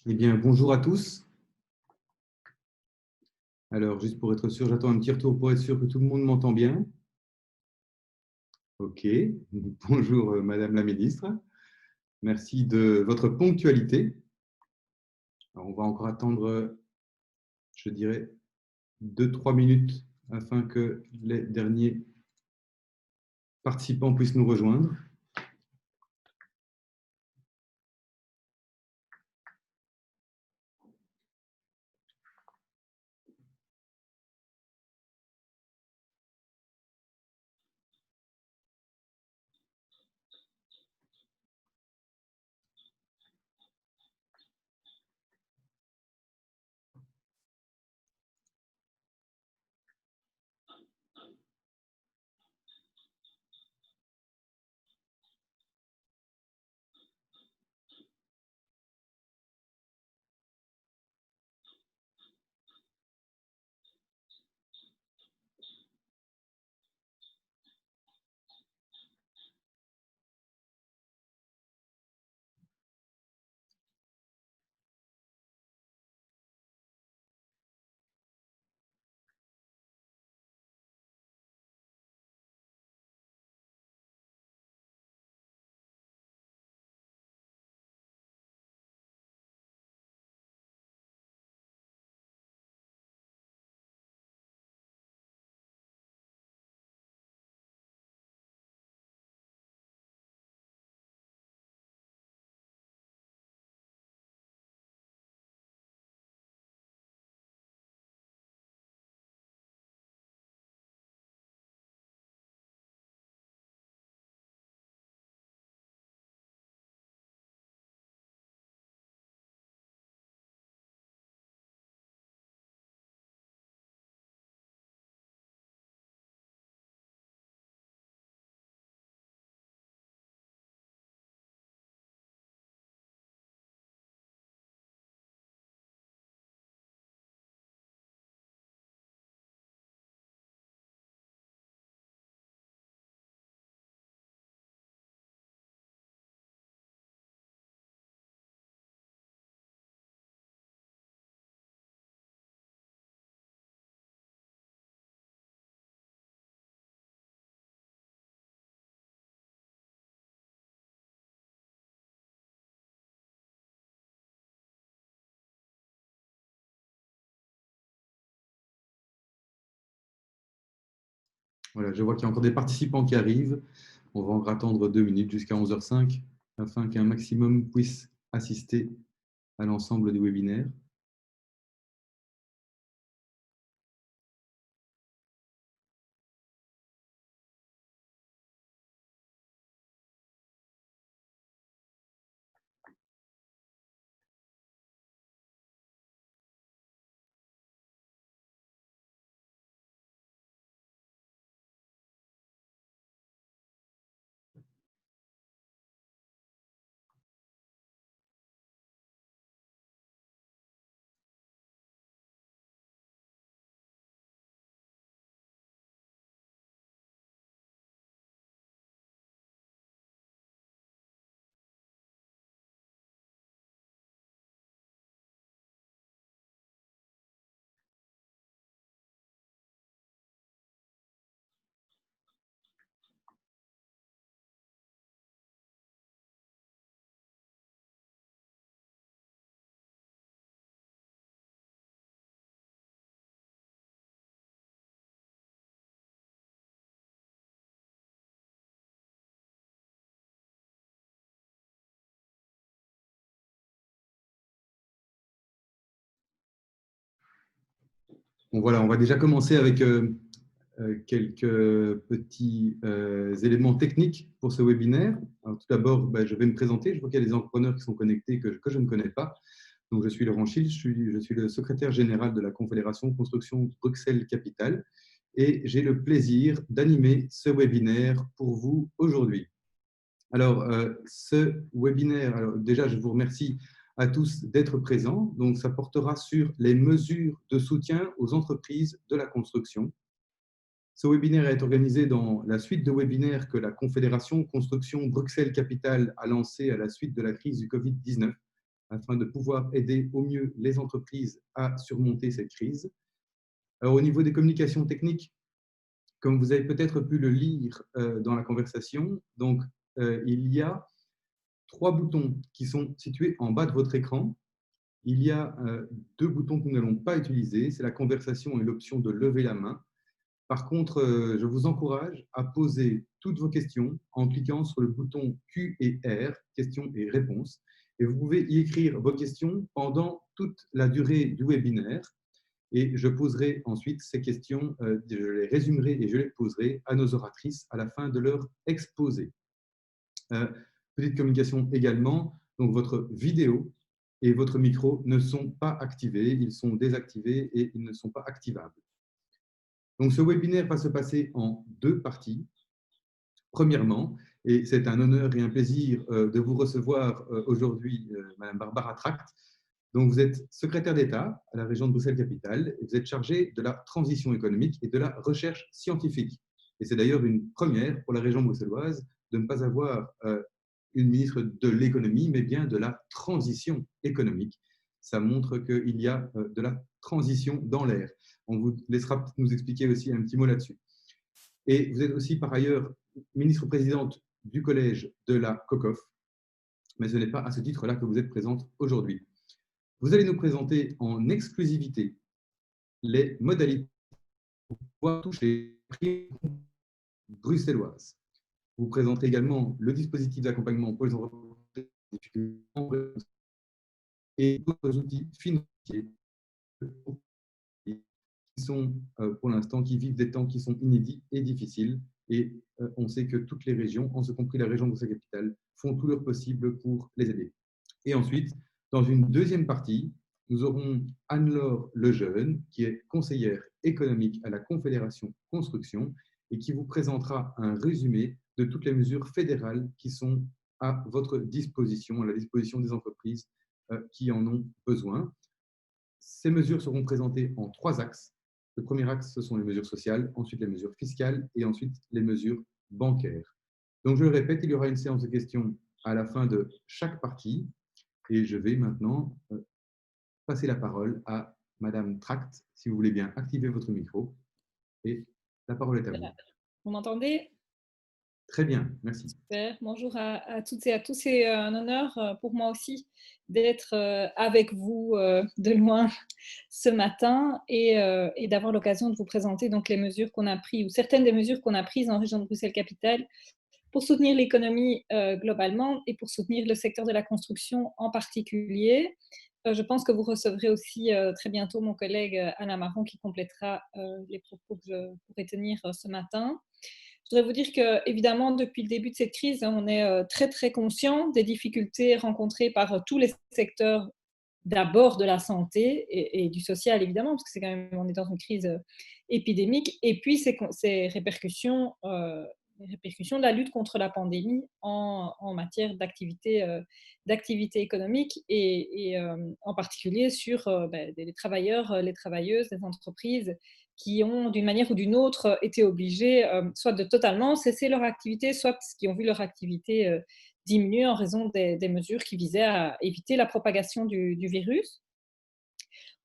Eh bien, bonjour à tous. Alors, juste pour être sûr, j'attends un petit retour pour être sûr que tout le monde m'entend bien. OK. Bonjour, Madame la Ministre. Merci de votre ponctualité. Alors, on va encore attendre, je dirais, 2-3 minutes afin que les derniers participants puissent nous rejoindre. Voilà, je vois qu'il y a encore des participants qui arrivent. On va encore attendre 2 minutes jusqu'à 11h05 afin qu'un maximum puisse assister à l'ensemble du webinaire. Bon, voilà, on va déjà commencer avec quelques petits éléments techniques pour ce webinaire. Alors, tout d'abord, je vais me présenter. Je vois qu'il y a des entrepreneurs qui sont connectés que je ne connais pas. Donc, je suis Laurent Schill, je suis le secrétaire général de la Confédération Construction Bruxelles Capitale et j'ai le plaisir d'animer ce webinaire pour vous aujourd'hui. Alors, ce webinaire, alors déjà, je vous remercie à tous d'être présents. Donc, ça portera sur les mesures de soutien aux entreprises de la construction. Ce webinaire est organisé dans la suite de webinaires que la Confédération Construction Bruxelles Capitale a lancé à la suite de la crise du Covid-19, afin de pouvoir aider au mieux les entreprises à surmonter cette crise. Alors, au niveau des communications techniques, comme vous avez peut-être pu le lire dans la conversation, donc, il y a 3 boutons qui sont situés en bas de votre écran. Il y a 2 boutons que nous n'allons pas utiliser, c'est la conversation et l'option de lever la main. Par contre, je vous encourage à poser toutes vos questions en cliquant sur le bouton Q et R, questions et réponses. Et vous pouvez y écrire vos questions pendant toute la durée du webinaire. Et je poserai ensuite ces questions, je les résumerai et je les poserai à nos oratrices à la fin de leur exposé. Petite communication également, donc votre vidéo et votre micro ne sont pas activés, ils sont désactivés et ils ne sont pas activables. Donc ce webinaire va se passer en 2 parties. Premièrement, et c'est un honneur et un plaisir de vous recevoir aujourd'hui, Madame Barbara Tract. Donc, vous êtes secrétaire d'État à la région de Bruxelles-Capitale et vous êtes chargée de la transition économique et de la recherche scientifique. Et c'est d'ailleurs une première pour la région bruxelloise de ne pas avoir une ministre de l'économie, mais bien de la transition économique. Ça montre qu'il y a de la transition dans l'air. On vous laissera nous expliquer aussi un petit mot là-dessus. Et vous êtes aussi par ailleurs ministre-présidente du collège de la COCOF, mais ce n'est pas à ce titre-là que vous êtes présente aujourd'hui. Vous allez nous présenter en exclusivité les modalités pour pouvoir toucher les prix bruxelloises. Vous présenterez également le dispositif d'accompagnement pour les entreprises et d'autres outils financiers qui sont, pour l'instant, qui vivent des temps qui sont inédits et difficiles. Et on sait que toutes les régions, en ce compris la région de Bruxelles-Capitale, font tout leur possible pour les aider. Et ensuite, dans une deuxième partie, nous aurons Anne-Laure Lejeune, qui est conseillère économique à la Confédération Construction et qui vous présentera un résumé de toutes les mesures fédérales qui sont à votre disposition, à la disposition des entreprises qui en ont besoin. Ces mesures seront présentées en 3 axes. Le premier axe, ce sont les mesures sociales, ensuite les mesures fiscales et ensuite les mesures bancaires. Donc, je le répète, il y aura une séance de questions à la fin de chaque partie. Et je vais maintenant passer la parole à Madame Tract, si vous voulez bien activer votre micro. Et la parole est à vous. Vous m'entendez? Très bien, merci. Super. Bonjour à toutes et à tous. C'est un honneur pour moi aussi d'être avec vous de loin ce matin et d'avoir l'occasion de vous présenter donc les mesures qu'on a prises ou certaines des mesures qu'on a prises en région de Bruxelles-Capitale pour soutenir l'économie globalement et pour soutenir le secteur de la construction en particulier. Je pense que vous recevrez aussi très bientôt mon collègue Alain Marron qui complétera les propos que je pourrai tenir ce matin. Je voudrais vous dire que, évidemment, depuis le début de cette crise, on est très, très conscient des difficultés rencontrées par tous les secteurs, d'abord de la santé et du social, évidemment, parce que c'est quand même, on est dans une crise épidémique, et puis ces répercussions, les répercussions de la lutte contre la pandémie en matière d'activité économique et en particulier sur les travailleurs, les travailleuses, les entreprises qui ont, d'une manière ou d'une autre, été obligés soit de totalement cesser leur activité, soit qui ont vu leur activité diminuer en raison des mesures qui visaient à éviter la propagation du virus.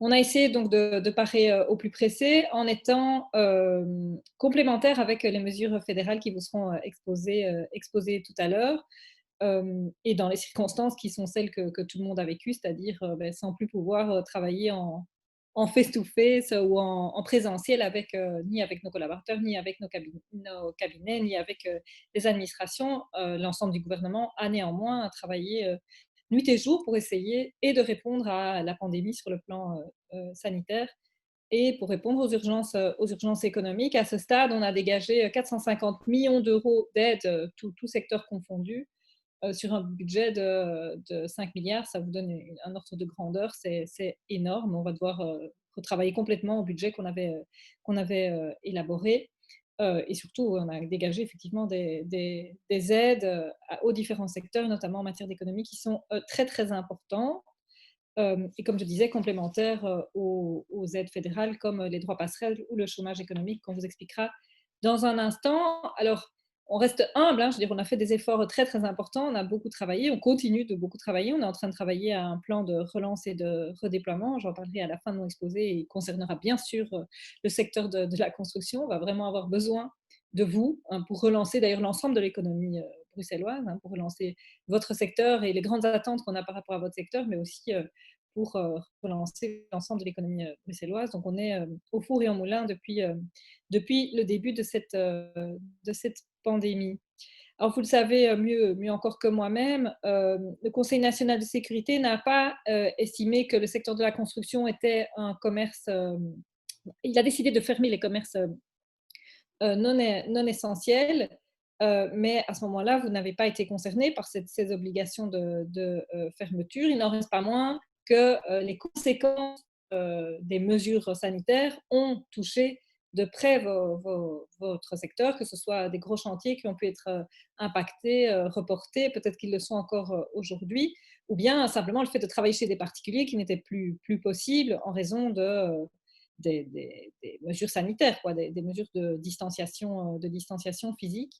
On a essayé donc de parer au plus pressé en étant complémentaires avec les mesures fédérales qui vous seront exposées tout à l'heure. Et dans les circonstances qui sont celles que tout le monde a vécues, c'est-à-dire sans plus pouvoir travailler en face-to-face ou en présentiel avec, ni avec nos collaborateurs, ni avec nos cabinets, ni avec les administrations. L'ensemble du gouvernement a néanmoins travaillé nuit et jour pour essayer et de répondre à la pandémie sur le plan sanitaire et pour répondre aux urgences économiques. À ce stade, on a dégagé 450 millions d'euros d'aide, tout secteur confondu, sur un budget de 5 milliards. Ça vous donne un ordre de grandeur, c'est énorme. On va devoir retravailler complètement au budget qu'on avait élaboré. Et surtout, on a dégagé effectivement des aides aux différents secteurs, notamment en matière d'économie, qui sont très, très importants. Et comme je disais, complémentaires aux aides fédérales comme les droits passerelles ou le chômage économique qu'on vous expliquera dans un instant. Alors, on reste humble, hein, je veux dire, on a fait des efforts très, très importants, on a beaucoup travaillé, on continue de beaucoup travailler, on est en train de travailler à un plan de relance et de redéploiement, j'en parlerai à la fin de mon exposé et il concernera bien sûr le secteur de la construction, on va vraiment avoir besoin de vous hein, pour relancer d'ailleurs l'ensemble de l'économie bruxelloise, hein, pour relancer votre secteur et les grandes attentes qu'on a par rapport à votre secteur, mais aussi pour relancer l'ensemble de l'économie bruxelloise. Donc on est au four et au moulin depuis le début de cette pandémie. Alors, vous le savez mieux encore que moi-même, le Conseil national de sécurité n'a pas estimé que le secteur de la construction était un commerce. Il a décidé de fermer les commerces non essentiels, mais à ce moment-là, vous n'avez pas été concerné par ces obligations de fermeture. Il n'en reste pas moins que les conséquences des mesures sanitaires ont touché de près votre secteur, que ce soit des gros chantiers qui ont pu être impactés, reportés, peut-être qu'ils le sont encore aujourd'hui, ou bien simplement le fait de travailler chez des particuliers qui n'était plus possible en raison des mesures sanitaires, quoi, des mesures de distanciation physique.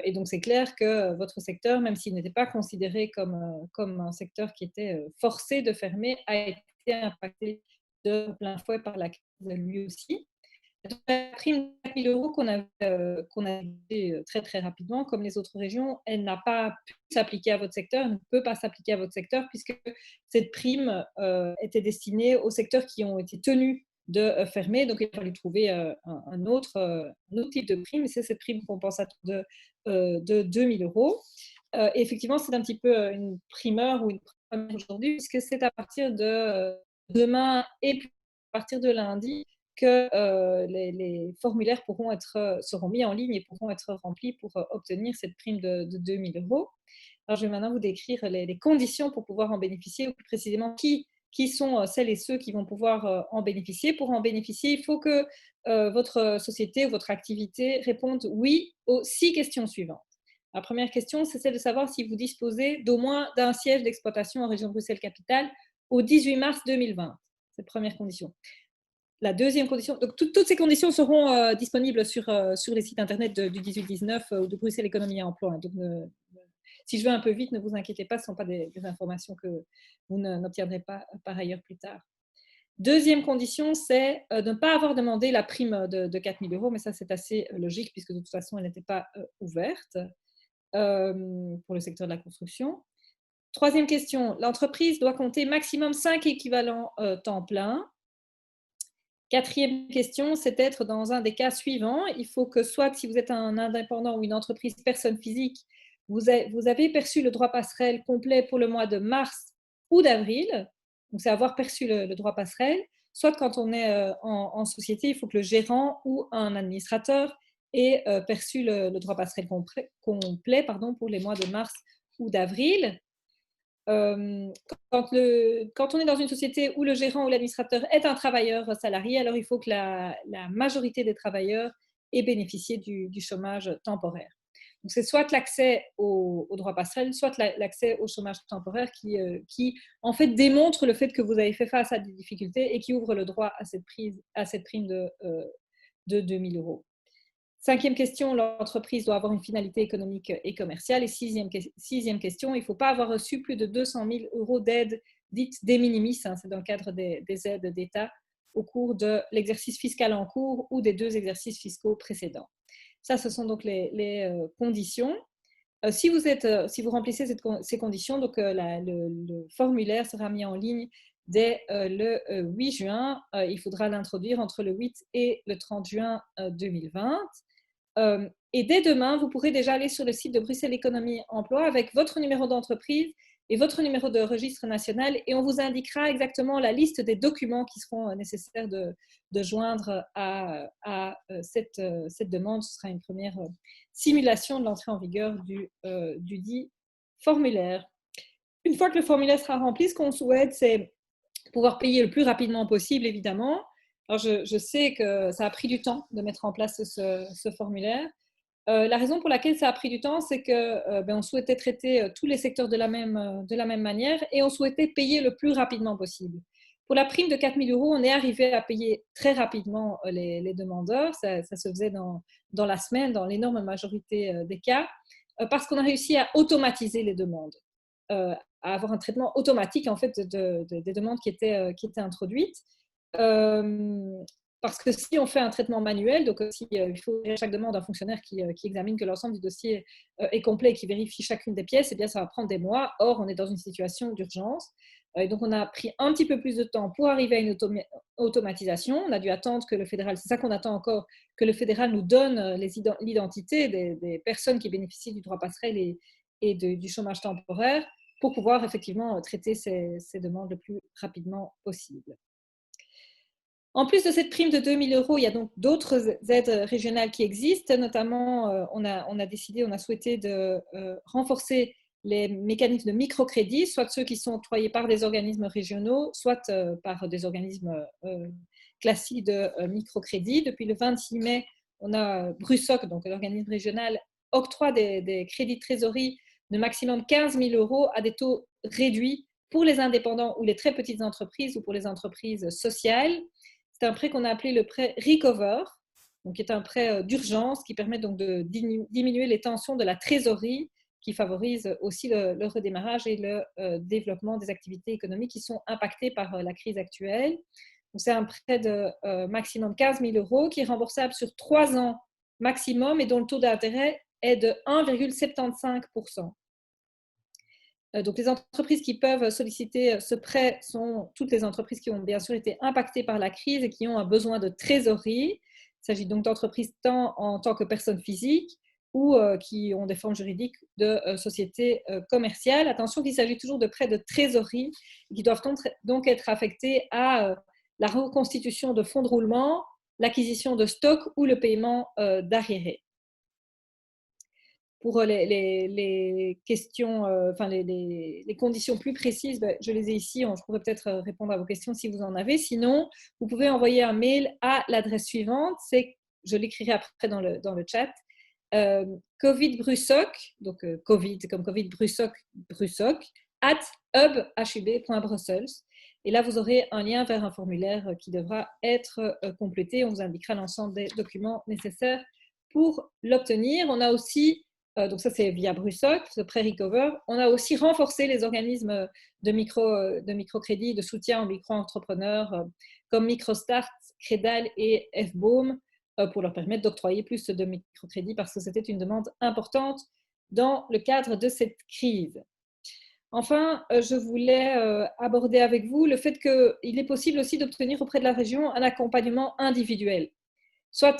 Et donc, c'est clair que votre secteur, même s'il n'était pas considéré comme un secteur qui était forcé de fermer, a été impacté de plein fouet par la crise lui aussi. Donc, la prime de 4 000 € qu'on a fait très, très rapidement, comme les autres régions, elle n'a pas pu s'appliquer à votre secteur, elle ne peut pas s'appliquer à votre secteur, puisque cette prime était destinée aux secteurs qui ont été tenus de fermer. Donc, il a fallu trouver un autre type de prime, et c'est cette prime compensatoire de 2 000 €. Et effectivement, c'est un petit peu une primeur ou une première aujourd'hui, puisque c'est à partir de demain et à partir de lundi que les formulaires seront mis en ligne et pourront être remplis pour obtenir cette prime de 2 000 €. Alors, je vais maintenant vous décrire les conditions pour pouvoir en bénéficier, ou plus précisément qui sont celles et ceux qui vont pouvoir en bénéficier. Pour en bénéficier, il faut que votre société ou votre activité réponde oui aux 6 questions suivantes. La première question, c'est celle de savoir si vous disposez d'au moins d'un siège d'exploitation en région Bruxelles-Capitale au 18 mars 2020. C'est la première condition. La deuxième condition, donc toutes ces conditions seront disponibles sur les sites internet du 18-19 ou de Bruxelles Économie et Emploi. Donc, si je vais un peu vite, ne vous inquiétez pas, ce ne sont pas des informations que vous n'obtiendrez pas par ailleurs plus tard. Deuxième condition, c'est de ne pas avoir demandé la prime de 4 000 €, mais ça c'est assez logique puisque de toute façon elle n'était pas ouverte pour le secteur de la construction. Troisième question, l'entreprise doit compter maximum 5 équivalents temps plein. Quatrième question, c'est d'être dans un des cas suivants. Il faut que soit si vous êtes un indépendant ou une entreprise personne physique, vous avez perçu le droit passerelle complet pour le mois de mars ou d'avril. Donc, c'est avoir perçu le droit passerelle. Soit quand on est en société, il faut que le gérant ou un administrateur ait perçu le droit passerelle complet pour les mois de mars ou d'avril. Quand on est dans une société où le gérant ou l'administrateur est un travailleur salarié, alors il faut que la majorité des travailleurs aient bénéficié du chômage temporaire. Donc, c'est soit l'accès au droit passerelle, soit l'accès au chômage temporaire qui, en fait, démontre le fait que vous avez fait face à des difficultés et qui ouvre le droit à cette prime de 2 000 €. Cinquième question, l'entreprise doit avoir une finalité économique et commerciale. Et sixième question, il ne faut pas avoir reçu plus de 200 000 € d'aide dite de minimis, hein, c'est dans le cadre des aides d'État au cours de l'exercice fiscal en cours ou des 2 exercices fiscaux précédents. Ça, ce sont donc les conditions. Si vous remplissez ces conditions, donc le formulaire sera mis en ligne dès le 8 juin. Il faudra l'introduire entre le 8 et le 30 juin 2020. Et dès demain, vous pourrez déjà aller sur le site de Bruxelles Économie Emploi avec votre numéro d'entreprise et votre numéro de registre national, et on vous indiquera exactement la liste des documents qui seront nécessaires de joindre à cette demande. Ce sera une première simulation de l'entrée en vigueur du dit formulaire. Une fois que le formulaire sera rempli, ce qu'on souhaite, c'est pouvoir payer le plus rapidement possible, évidemment. Alors, je sais que ça a pris du temps de mettre en place ce formulaire. La raison pour laquelle ça a pris du temps, c'est qu'on souhaitait traiter tous les secteurs de la même manière et on souhaitait payer le plus rapidement possible. Pour la prime de 4 000 €, on est arrivé à payer très rapidement les demandeurs. Ça se faisait dans la semaine, dans l'énorme majorité des cas, parce qu'on a réussi à automatiser les demandes, à avoir un traitement automatique en fait des demandes qui étaient introduites. Parce que si on fait un traitement manuel, donc si, il faut à chaque demande un fonctionnaire qui examine que l'ensemble du dossier est complet et qui vérifie chacune des pièces, eh bien, ça va prendre des mois. Or, on est dans une situation d'urgence. Et donc, on a pris un petit peu plus de temps pour arriver à une automatisation. On a dû attendre que le fédéral, c'est ça qu'on attend encore, que le fédéral nous donne l'identité des personnes qui bénéficient du droit passerelle et du chômage temporaire pour pouvoir effectivement traiter ces demandes le plus rapidement possible. En plus de cette prime de 2 000 €, il y a donc d'autres aides régionales qui existent. Notamment, on a souhaité de renforcer les mécanismes de microcrédit, soit ceux qui sont octroyés par des organismes régionaux, soit par des organismes classiques de microcrédit. Depuis le 26 mai, on a Brussoc, donc l'organisme régional, octroie des crédits de trésorerie de maximum 15 000 € à des taux réduits pour les indépendants ou les très petites entreprises ou pour les entreprises sociales. C'est un prêt qu'on a appelé le prêt Recover, donc qui est un prêt d'urgence qui permet donc de diminuer les tensions de la trésorerie, qui favorise aussi le redémarrage et le développement des activités économiques qui sont impactées par la crise actuelle. Donc, c'est un prêt de maximum 15 000 € qui est remboursable sur 3 ans maximum et dont le taux d'intérêt est de 1,75%. Donc, les entreprises qui peuvent solliciter ce prêt sont toutes les entreprises qui ont bien sûr été impactées par la crise et qui ont un besoin de trésorerie. Il s'agit donc d'entreprises tant en tant que personnes physiques ou qui ont des formes juridiques de sociétés commerciales. Attention qu'il s'agit toujours de prêts de trésorerie qui doivent donc être affectés à la reconstitution de fonds de roulement, l'acquisition de stocks ou le paiement d'arriérés. Pour les questions, enfin les conditions plus précises, je les ai ici. Je pourrais peut-être répondre à vos questions si vous en avez. Sinon, vous pouvez envoyer un mail à l'adresse suivante. Je l'écrirai après dans le chat. Covid Brussoc, donc Covid comme Covid Brussoc, @hub.brussels. Et là, vous aurez un lien vers un formulaire qui devra être complété. On vous indiquera l'ensemble des documents nécessaires pour l'obtenir. On a aussi donc ça, c'est via Brussoc, ce prêt Recover. On a aussi renforcé les organismes de microcrédit, de soutien aux micro-entrepreneurs comme Microstart, Credal et FBAUM pour leur permettre d'octroyer plus de microcrédits parce que c'était une demande importante dans le cadre de cette crise. Enfin, je voulais aborder avec vous le fait qu'il est possible aussi d'obtenir auprès de la région un accompagnement individuel, soit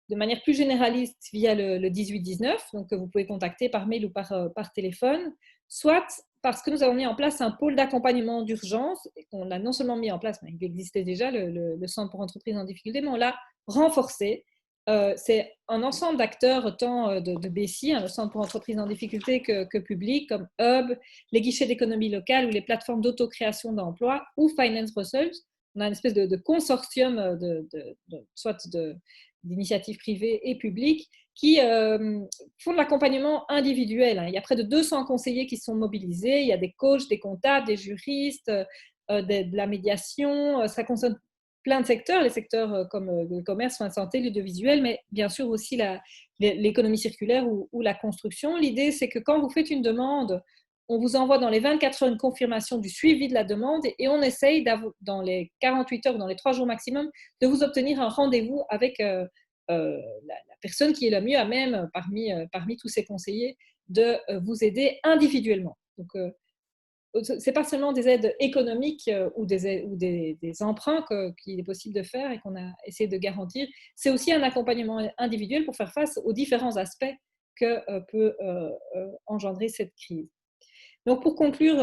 de manière plus généraliste via le 18-19, donc que vous pouvez contacter par mail ou par téléphone, soit parce que nous avons mis en place un pôle d'accompagnement d'urgence, et qu'on a non seulement mis en place, mais il existait déjà, le Centre pour entreprises en difficulté, mais on l'a renforcé. C'est un ensemble d'acteurs, tant de BCI, le Centre pour entreprises en difficulté, que public, comme Hub, les guichets d'économie locale ou les plateformes d'autocréation d'emploi, ou Finance Brussels. On a une espèce de consortium soit d'initiatives privées et publiques qui font de l'accompagnement individuel. Il y a près de 200 conseillers qui sont mobilisés. Il y a des coachs, des comptables, des juristes, de la médiation. Ça concerne plein de secteurs, les secteurs comme le commerce, la santé, l'audiovisuel, mais bien sûr aussi l'économie circulaire ou la construction. L'idée, c'est que quand vous faites une demande, on vous envoie dans les 24 heures une confirmation du suivi de la demande et on essaye, dans les 48 heures ou dans les 3 jours maximum, de vous obtenir un rendez-vous avec la personne qui est la mieux à même, parmi tous ces conseillers, de vous aider individuellement. Donc, ce n'est pas seulement des aides économiques ou des emprunts qu'il est possible de faire et qu'on a essayé de garantir, c'est aussi un accompagnement individuel pour faire face aux différents aspects que peut engendrer cette crise. Donc, pour conclure,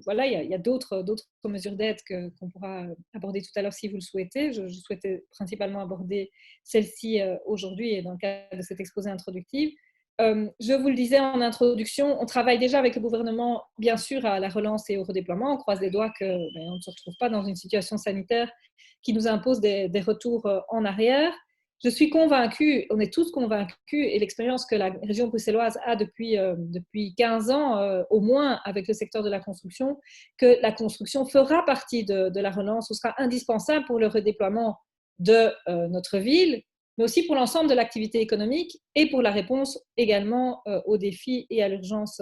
voilà, il y a d'autres mesures d'aide qu'on pourra aborder tout à l'heure si vous le souhaitez. Je souhaitais principalement aborder celle-ci aujourd'hui et dans le cadre de cet exposé introductif. Je vous le disais en introduction, on travaille déjà avec le gouvernement, bien sûr, à la relance et au redéploiement. On croise les doigts qu'on ne se retrouve pas dans une situation sanitaire qui nous impose des retours en arrière. je suis convaincue, on est tous convaincus, et l'expérience que la région bruxelloise a depuis 15 ans, au moins avec le secteur de la construction, que la construction fera partie de la relance, ce sera indispensable pour le redéploiement de notre ville, mais aussi pour l'ensemble de l'activité économique et pour la réponse également aux défis et à l'urgence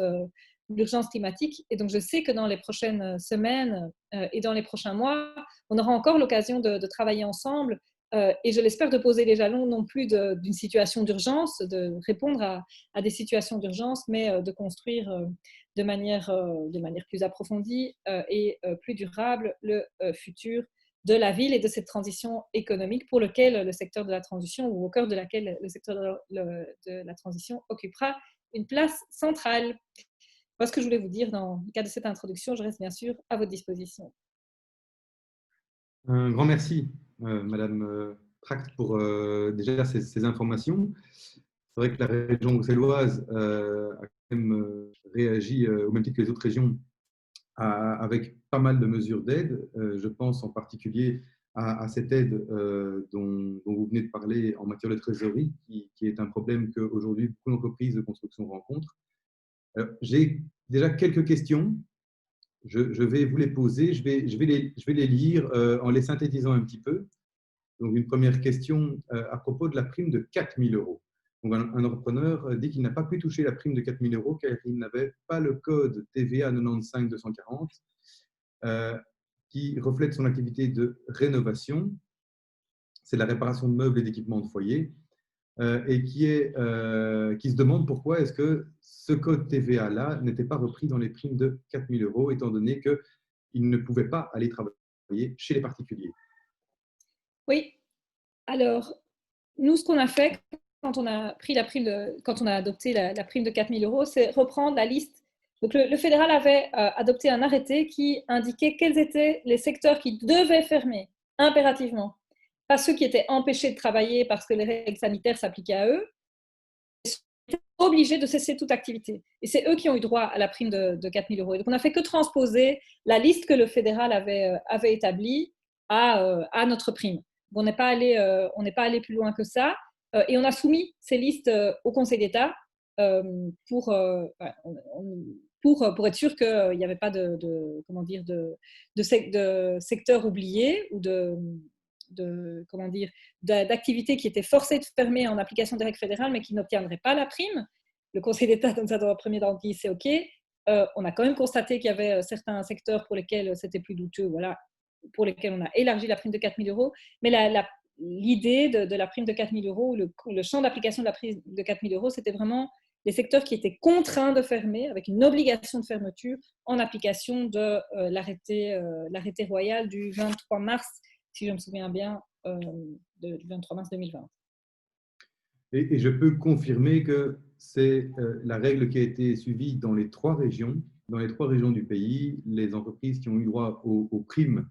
climatique. Et donc, je sais que dans les prochaines semaines et dans les prochains mois, on aura encore l'occasion de travailler ensemble et je l'espère de poser les jalons non plus d'une situation d'urgence, de répondre à des situations d'urgence, mais de construire de manière plus approfondie et plus durable le futur de la ville et de cette transition économique pour lequel le secteur de la transition, ou au cœur de laquelle le secteur de la transition occupera une place centrale. Voilà ce que je voulais vous dire dans le cadre de cette introduction. Je reste bien sûr à votre disposition. Un grand merci, Madame Tract, pour déjà ces informations. C'est vrai que la région bruxelloise a quand même réagi au même titre que les autres régions avec pas mal de mesures d'aide. Je pense en particulier à cette aide dont vous venez de parler en matière de trésorerie, qui est un problème qu'aujourd'hui beaucoup d'entreprises de construction rencontrent. J'ai déjà quelques questions. Je vais vous les poser. Je vais les lire en les synthétisant un petit peu. Donc, une première question à propos de la prime de 4 000 euros. Donc, un entrepreneur dit qu'il n'a pas pu toucher la prime de 4 000 euros car il n'avait pas le code TVA 95 240 qui reflète son activité de rénovation. C'est la réparation de meubles et d'équipements de foyer et qui se demande pourquoi est-ce que ce code TVA-là n'était pas repris dans les primes de 4 000 euros étant donné qu'il ne pouvait pas aller travailler chez les particuliers. Oui, alors, nous, ce qu'on a fait quand on a pris quand on a adopté la prime de 4 000 euros, c'est reprendre la liste. Donc, le fédéral avait adopté un arrêté qui indiquait quels étaient les secteurs qui devaient fermer impérativement. Pas ceux qui étaient empêchés de travailler parce que les règles sanitaires s'appliquaient à eux, mais étaient obligés de cesser toute activité. Et c'est eux qui ont eu droit à la prime de 4 000 euros. Et donc, on n'a fait que transposer la liste que le fédéral avait établie à notre prime. On n'est pas allé plus loin que ça. Et on a soumis ces listes au Conseil d'État pour être sûr qu'il n'y avait pas de secteur oublié ou d'activités qui étaient forcées de fermer en application des règles fédérales, mais qui n'obtiendraient pas la prime. Le Conseil d'État nous a dans un premier temps dit c'est OK. On a quand même constaté qu'il y avait certains secteurs pour lesquels c'était plus douteux, voilà, pour lesquels on a élargi la prime de 4 000 euros. Mais l'idée de la prime de 4 000 euros, le champ d'application de la prime de 4 000 euros, c'était vraiment les secteurs qui étaient contraints de fermer, avec une obligation de fermeture en application de l'arrêté royal du 23 mars, si je me souviens bien, du 23 mars 2020. Et je peux confirmer que c'est la règle qui a été suivie dans les trois régions du pays. Les entreprises qui ont eu droit aux primes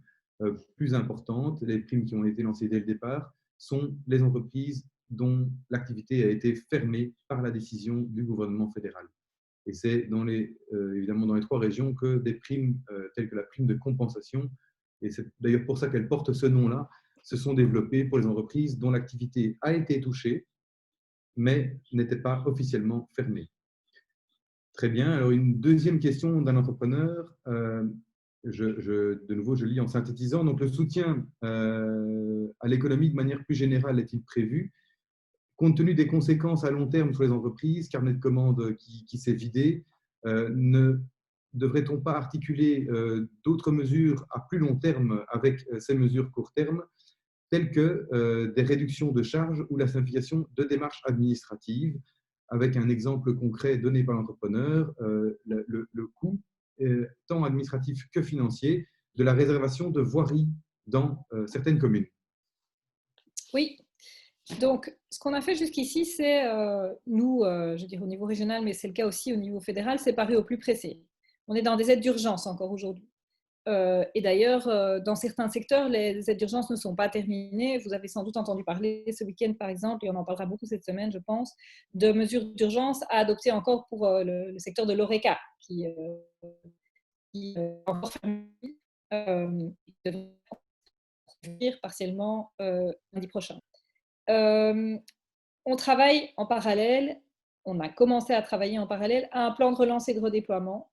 plus importantes, les primes qui ont été lancées dès le départ, sont les entreprises dont l'activité a été fermée par la décision du gouvernement fédéral. Et c'est évidemment dans les trois régions que des primes telles que la prime de compensation, et c'est d'ailleurs pour ça qu'elle porte ce nom-là, se sont développées pour les entreprises dont l'activité a été touchée, mais n'était pas officiellement fermée. Très bien. Alors, une deuxième question d'un entrepreneur. De nouveau, je lis en synthétisant. Donc, le soutien à l'économie de manière plus générale est-il prévu? Compte tenu des conséquences à long terme sur les entreprises, carnet de commandes qui s'est vidé, ne devrait-on pas articuler d'autres mesures à plus long terme avec ces mesures court terme, telles que des réductions de charges ou la simplification de démarches administratives, avec un exemple concret donné par l'entrepreneur, le coût tant administratif que financier de la réservation de voiries dans certaines communes. Oui, donc ce qu'on a fait jusqu'ici, c'est nous, je dirais au niveau régional, mais c'est le cas aussi au niveau fédéral, séparé au plus pressé. On est dans des aides d'urgence encore aujourd'hui. Et d'ailleurs, dans certains secteurs, les aides d'urgence ne sont pas terminées. Vous avez sans doute entendu parler ce week-end, par exemple, et on en parlera beaucoup cette semaine, je pense, de mesures d'urgence à adopter encore pour le secteur de l'ORECA, qui est encore fermé, devrait ouvrir partiellement lundi prochain. On travaille en parallèle, on a commencé à travailler en parallèle à un plan de relance et de redéploiement.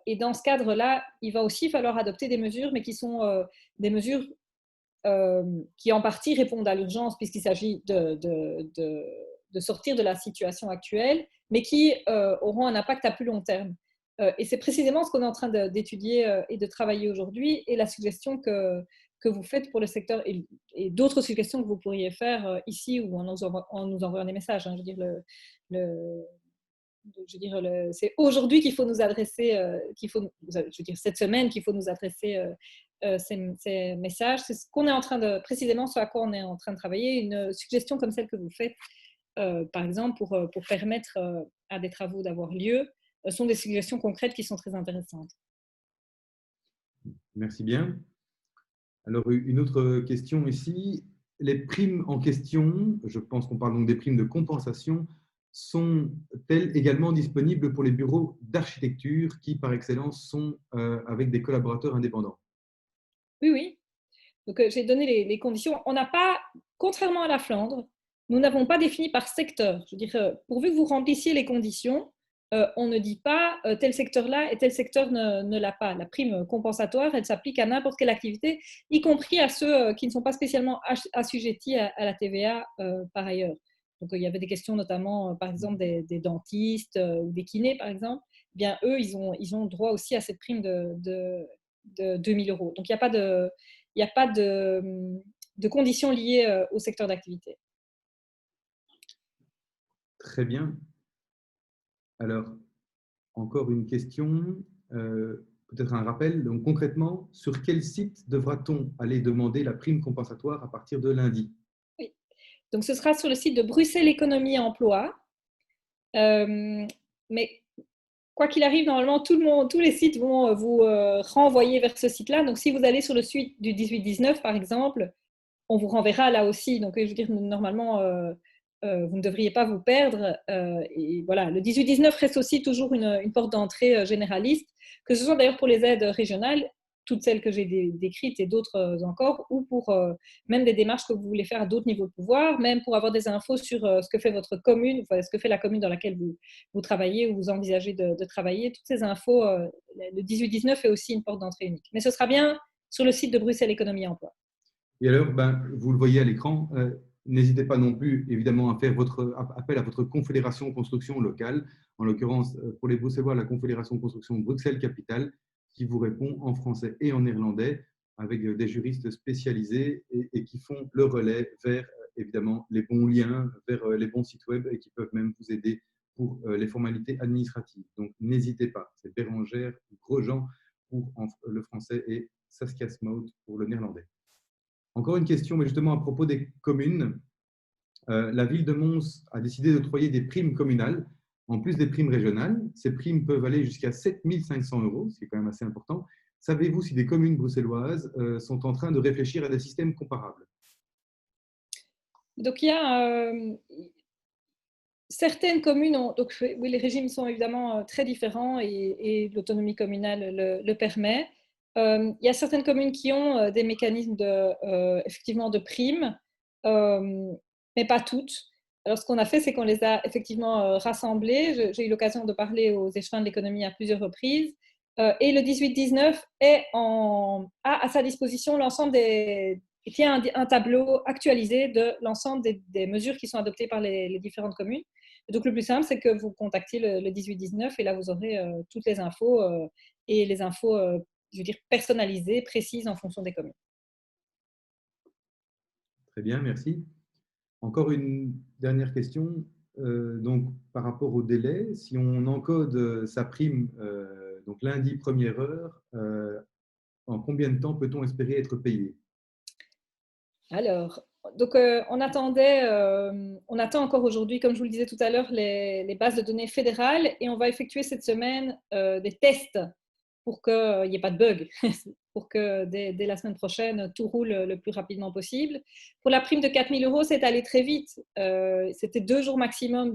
Et dans ce cadre-là, il va aussi falloir adopter des mesures, mais qui sont des mesures qui en partie répondent à l'urgence puisqu'il s'agit de sortir de la situation actuelle, mais qui auront un impact à plus long terme. Et c'est précisément ce qu'on est en train d'étudier et de travailler aujourd'hui, et la suggestion que vous faites pour le secteur, et d'autres suggestions que vous pourriez faire ici ou en nous envoyant des messages. Hein, je veux dire, c'est aujourd'hui qu'il faut nous adresser, je veux dire, cette semaine qu'il faut nous adresser ces messages. C'est ce qu'on est en train de, précisément ce à quoi on est en train de travailler. Une suggestion comme celle que vous faites, par exemple, pour permettre à des travaux d'avoir lieu, sont des suggestions concrètes qui sont très intéressantes. Merci bien. Alors, une autre question ici. Les primes en question, je pense qu'on parle donc des primes de compensation, sont-elles également disponibles pour les bureaux d'architecture qui, par excellence, sont avec des collaborateurs indépendants? Oui, oui. Donc, j'ai donné les conditions. On n'a pas, contrairement à la Flandre, nous n'avons pas défini par secteur. Je veux dire, pourvu que vous remplissiez les conditions, on ne dit pas tel secteur-là et tel secteur ne l'a pas. La prime compensatoire, elle s'applique à n'importe quelle activité, y compris à ceux qui ne sont pas spécialement assujettis à la TVA par ailleurs. Donc, il y avait des questions notamment, par exemple, des dentistes ou des kinés, par exemple. Eh bien, eux, ils ont droit aussi à cette prime de 2 000 euros. Donc, il n'y a pas de conditions liées au secteur d'activité. Très bien. Alors, encore une question, peut-être un rappel. Donc, concrètement, sur quel site devra-t-on aller demander la prime compensatoire à partir de lundi? Oui. Donc, ce sera sur le site de Bruxelles Économie et Emploi. Mais quoi qu'il arrive, normalement, tous les sites vont vous renvoyer vers ce site-là. Donc, si vous allez sur le site du 18-19, par exemple, on vous renverra là aussi. Donc, je veux dire, normalement, vous ne devriez pas vous perdre. Et voilà, le 18-19 reste aussi toujours une porte d'entrée généraliste, que ce soit d'ailleurs pour les aides régionales, toutes celles que j'ai décrites et d'autres encore, ou pour même des démarches que vous voulez faire à d'autres niveaux de pouvoir, même pour avoir des infos sur ce que fait votre commune, enfin, ce que fait la commune dans laquelle vous travaillez ou vous envisagez de travailler. Toutes ces infos, le 18-19 est aussi une porte d'entrée unique. Mais ce sera bien sur le site de Bruxelles Économie et Emploi. Et alors, vous le voyez à l'écran, n'hésitez pas non plus, évidemment, à faire votre appel à votre confédération construction locale, en l'occurrence, pour les Bruxellois, la Confédération construction Bruxelles-Capitale, qui vous répond en français et en néerlandais, avec des juristes spécialisés et qui font le relais vers, évidemment, les bons liens, vers les bons sites web et qui peuvent même vous aider pour les formalités administratives. Donc, n'hésitez pas. C'est Bérangère Grosjean pour le français et Saskia Smout pour le néerlandais. Encore une question, mais justement à propos des communes. La ville de Mons a décidé d'octroyer des primes communales, en plus des primes régionales. Ces primes peuvent aller jusqu'à 7 500 euros, ce qui est quand même assez important. Savez-vous si des communes bruxelloises sont en train de réfléchir à des systèmes comparables? Donc, il y a certaines communes, donc oui, les régimes sont évidemment très différents et l'autonomie communale le permet. Il y a certaines communes qui ont des mécanismes effectivement de primes, mais pas toutes. Alors, ce qu'on a fait, c'est qu'on les a effectivement rassemblées. J'ai eu l'occasion de parler aux échevins de l'économie à plusieurs reprises. Et le 18-19 a à sa disposition l'ensemble tient un tableau actualisé de l'ensemble des mesures qui sont adoptées par les différentes communes. Et donc, le plus simple, c'est que vous contactiez le 18-19 et là, vous aurez toutes les infos et les infos, je veux dire, personnalisées, précises en fonction des communes. Très bien, merci. Encore une dernière question. Donc, par rapport au délai, si on encode sa prime donc lundi première heure, en combien de temps peut-on espérer être payé? Alors, donc, on attend encore aujourd'hui, comme je vous le disais tout à l'heure, les bases de données fédérales et on va effectuer cette semaine des tests pour qu'il n'y ait pas de bug, pour que dès la semaine prochaine, tout roule le plus rapidement possible. Pour la prime de 4 000 euros, c'est allé très vite. C'était 2 jours maximum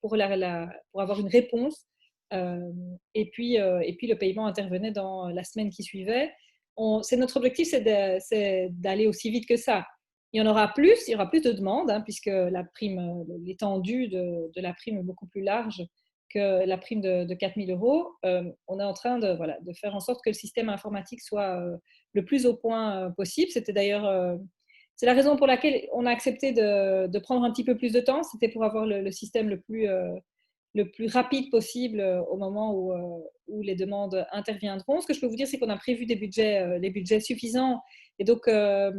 pour avoir une réponse. Et puis, le paiement intervenait dans la semaine qui suivait. Notre objectif, c'est d'aller aussi vite que ça. il y aura plus de demandes, hein, puisque la prime, l'étendue de la prime est beaucoup plus large que la prime de 4 000 euros. On est en train de faire en sorte que le système informatique soit le plus au point possible. C'était d'ailleurs c'est la raison pour laquelle on a accepté de prendre un petit peu plus de temps. C'était pour avoir le système le plus rapide possible au moment où les demandes interviendront. Ce que je peux vous dire, c'est qu'on a prévu les budgets suffisants. Et donc, ce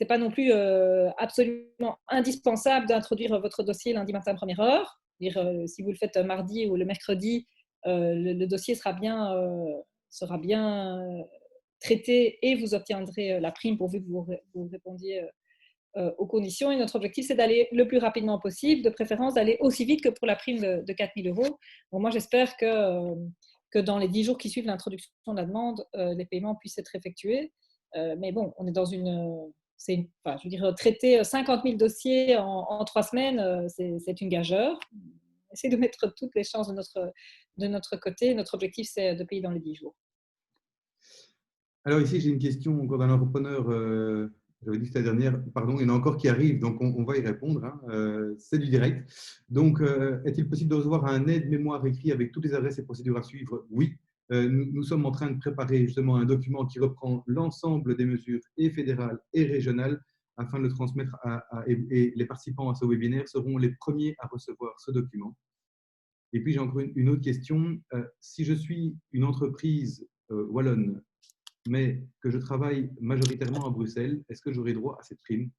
n'est pas non plus absolument indispensable d'introduire votre dossier lundi matin à première heure. Si vous le faites mardi ou le mercredi, le dossier sera bien traité et vous obtiendrez la prime pourvu que vous répondiez aux conditions. Et notre objectif, c'est d'aller le plus rapidement possible, de préférence d'aller aussi vite que pour la prime de 4 000 euros. Donc moi, j'espère que dans les 10 jours qui suivent l'introduction de la demande, les paiements puissent être effectués. Mais bon, on est dans je veux dire, traiter 50 000 dossiers en 3 semaines, c'est une gageure. Essayez de mettre toutes les chances de notre côté. Notre objectif, c'est de payer dans les 10 jours. Alors ici, j'ai une question encore d'un entrepreneur. J'avais dit la dernière, pardon, il y en a encore qui arrivent, donc on va y répondre. Hein, c'est du direct. Donc, est-il possible de recevoir un aide-mémoire écrit avec toutes les adresses et procédures à suivre? Oui. Nous sommes en train de préparer justement un document qui reprend l'ensemble des mesures et fédérales et régionales afin de le transmettre et les participants à ce webinaire seront les premiers à recevoir ce document. Et puis, j'ai encore une autre question. Si je suis une entreprise wallonne, mais que je travaille majoritairement à Bruxelles, est-ce que j'aurai droit à cette prime?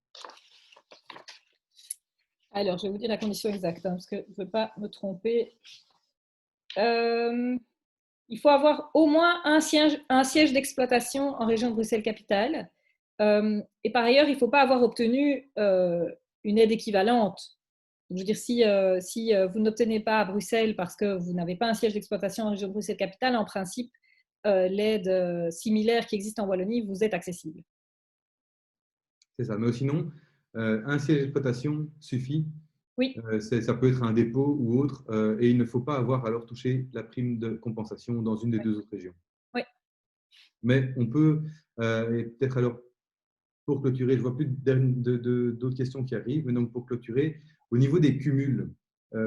Alors, je vais vous dire la condition exacte, hein, parce que je ne veux pas me tromper. Il faut avoir au moins un siège d'exploitation en région de Bruxelles-Capitale. Et par ailleurs, il ne faut pas avoir obtenu une aide équivalente. Je veux dire, si vous n'obtenez pas à Bruxelles parce que vous n'avez pas un siège d'exploitation en région de Bruxelles-Capitale, en principe, l'aide similaire qui existe en Wallonie vous est accessible. C'est ça. Mais sinon, un siège d'exploitation suffit. Oui. Ça peut être un dépôt ou autre, et il ne faut pas avoir alors touché la prime de compensation dans une des deux autres régions. Oui. Mais on peut, et peut-être alors, pour clôturer, je ne vois plus d'autres questions qui arrivent, mais donc pour clôturer, au niveau des cumuls,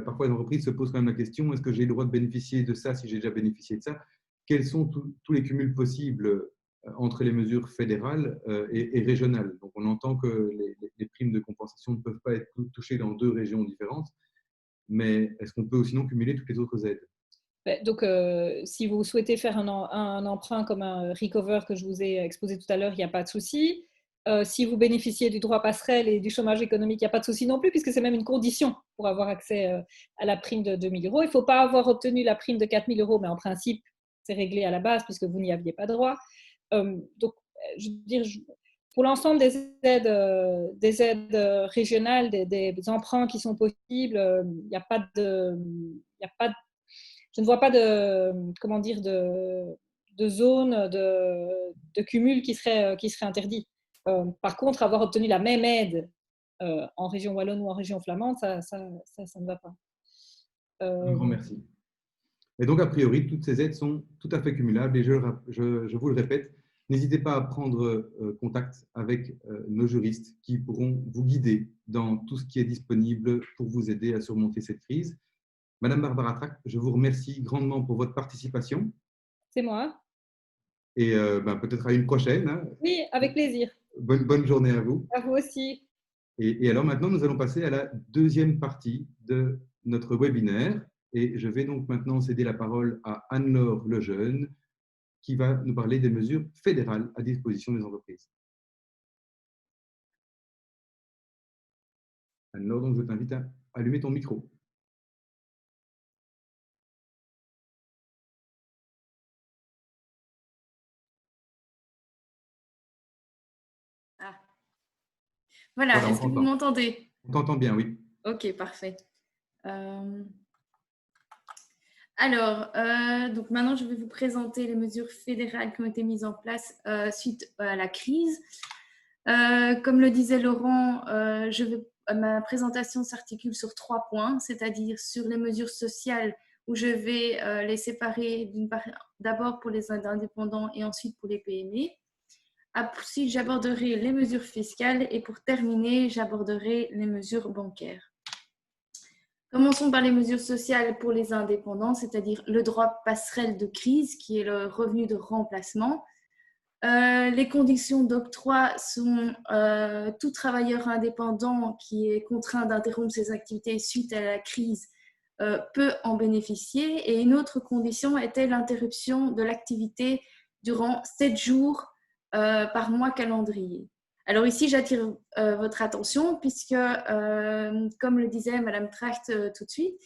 parfois les entreprises se posent quand même la question, est-ce que j'ai le droit de bénéficier de ça si j'ai déjà bénéficié de ça? Quels sont tous les cumuls possibles entre les mesures fédérales et régionales? Donc on entend que les primes de compensation ne peuvent pas être touchées dans deux régions différentes, mais est-ce qu'on peut sinon cumuler toutes les autres aides? Donc, si vous souhaitez faire un emprunt comme un recover que je vous ai exposé tout à l'heure, il n'y a pas de souci. Si vous bénéficiez du droit passerelle et du chômage économique, il n'y a pas de souci non plus, puisque c'est même une condition pour avoir accès à la prime de 2 000 euros. Il ne faut pas avoir obtenu la prime de 4 000 euros, mais en principe, c'est réglé à la base puisque vous n'y aviez pas droit. Donc, je veux dire, pour l'ensemble des aides régionales, des emprunts qui sont possibles, il n'y a pas de je ne vois pas de zone de cumul qui serait interdit. Par contre, avoir obtenu la même aide en région wallonne ou en région flamande, ça ne va pas. Un grand merci. Et donc, a priori, toutes ces aides sont tout à fait cumulables. Et je vous le répète, n'hésitez pas à prendre contact avec nos juristes qui pourront vous guider dans tout ce qui est disponible pour vous aider à surmonter cette crise. Madame Barbara Trac, je vous remercie grandement pour votre participation. C'est moi. Et peut-être à une prochaine. Hein. Oui, avec plaisir. Bonne journée à vous. À vous aussi. Et alors maintenant, nous allons passer à la deuxième partie de notre webinaire. Et je vais donc maintenant céder la parole à Anne-Laure Lejeune, qui va nous parler des mesures fédérales à disposition des entreprises. Anne-Laure, donc je t'invite à allumer ton micro. Ah. Voilà, est-ce que vous m'entendez? On t'entend bien, oui. Ok, parfait. Alors, donc maintenant, je vais vous présenter les mesures fédérales qui ont été mises en place suite à la crise. Comme le disait Laurent, ma présentation s'articule sur 3 points, c'est-à-dire sur les mesures sociales où je vais les séparer d'abord pour les indépendants et ensuite pour les PME. Ensuite, j'aborderai les mesures fiscales et pour terminer, j'aborderai les mesures bancaires. Commençons par les mesures sociales pour les indépendants, c'est-à-dire le droit passerelle de crise qui est le revenu de remplacement. Les conditions d'octroi sont tout travailleur indépendant qui est contraint d'interrompre ses activités suite à la crise peut en bénéficier. Et une autre condition était l'interruption de l'activité durant 7 jours par mois calendrier. Alors ici, j'attire votre attention puisque, comme le disait Madame Tracht tout de suite,